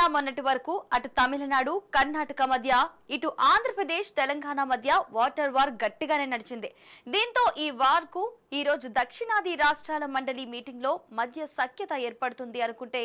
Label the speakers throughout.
Speaker 1: నిన్న మొన్నటి వరకు అటు తమిళనాడు కర్ణాటక మధ్య ఇటు ఆంధ్రప్రదేశ్ తెలంగాణ మధ్య వాటర్ వార్ గట్టిగానే నడిచింది. దీంతో ఈ వార్ కు ఈ రోజు దక్షిణాది రాష్ట్రాల మండలి మీటింగ్ లో మధ్య సఖ్యత ఏర్పడుతుంది అనుకుంటే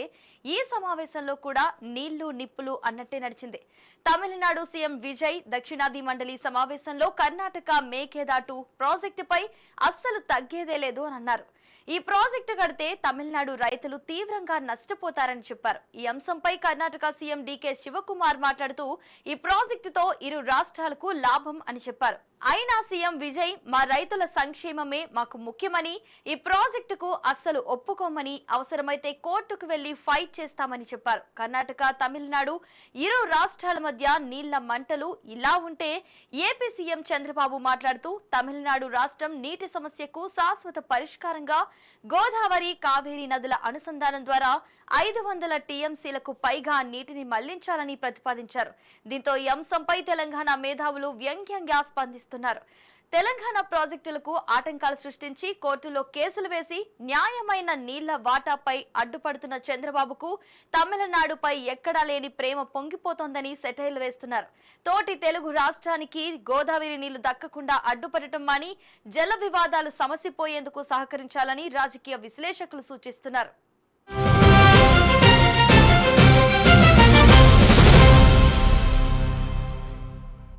Speaker 1: ఈ సమావేశంలో కూడా నీళ్లు నిప్పులు అన్నట్టే నడిచింది. తమిళనాడు సీఎం విజయ్ దక్షిణాది మండలి సమావేశంలో కర్ణాటక మేకేదాటు ప్రాజెక్టుపై అస్సలు తగ్గేదే లేదు అని అన్నారు. ఈ ప్రాజెక్టు కడితే తమిళనాడు రైతులు తీవ్రంగా నష్టపోతారని చెప్పారు. ఈ అంశంపై కర్ణాటక సీఎం డీకే శివకుమార్ మాట్లాడుతూ ఈ ప్రాజెక్టుతో ఇరు రాష్ట్రాలకు లాభం అని చెప్పారు. అయినా సీఎం విజయ్ మా రైతుల సంక్షేమమే మాకు ముఖ్యమని, ఈ ప్రాజెక్టుకు అస్సలు ఒప్పుకోమని, అవసరమైతే కోర్టుకు వెళ్లి ఫైట్ చేస్తామని చెప్పారు. కర్ణాటక తమిళనాడు ఇరు రాష్ట్రాల మధ్య నీళ్ల మంటలు ఇలా ఉంటే ఏపీ సీఎం చంద్రబాబు మాట్లాడుతూ తమిళనాడు రాష్ట్రం నీటి సమస్యకు శాశ్వత పరిష్కారంగా గోదావరి కావేరీ నదుల అనుసంధానం ద్వారా 500 టీఎంసీలకు పైగా నీటిని మళ్లించాలని ప్రతిపాదించారు. దీంతో ఈ అంశంపై తెలంగాణ మేధావులు వ్యంగ్యంగా స్పందిస్తున్నారు. తెలంగాణ ప్రాజెక్టులకు ఆటంకాలు సృష్టించి కోర్టులో కేసులు వేసి న్యాయమైన నీళ్ల వాటాపై అడ్డుపడుతున్న చంద్రబాబుకు తమిళనాడుపై ఎక్కడా లేని ప్రేమ పొంగిపోతోందని సెటైర్లు వేస్తున్నారు. తోటి తెలుగు రాష్ట్రానికి గోదావరి నీళ్లు దక్కకుండా అడ్డుపడటం మాని జల వివాదాలు సమసిపోయేందుకు సహకరించాలని రాజకీయ విశ్లేషకులు సూచిస్తున్నారు.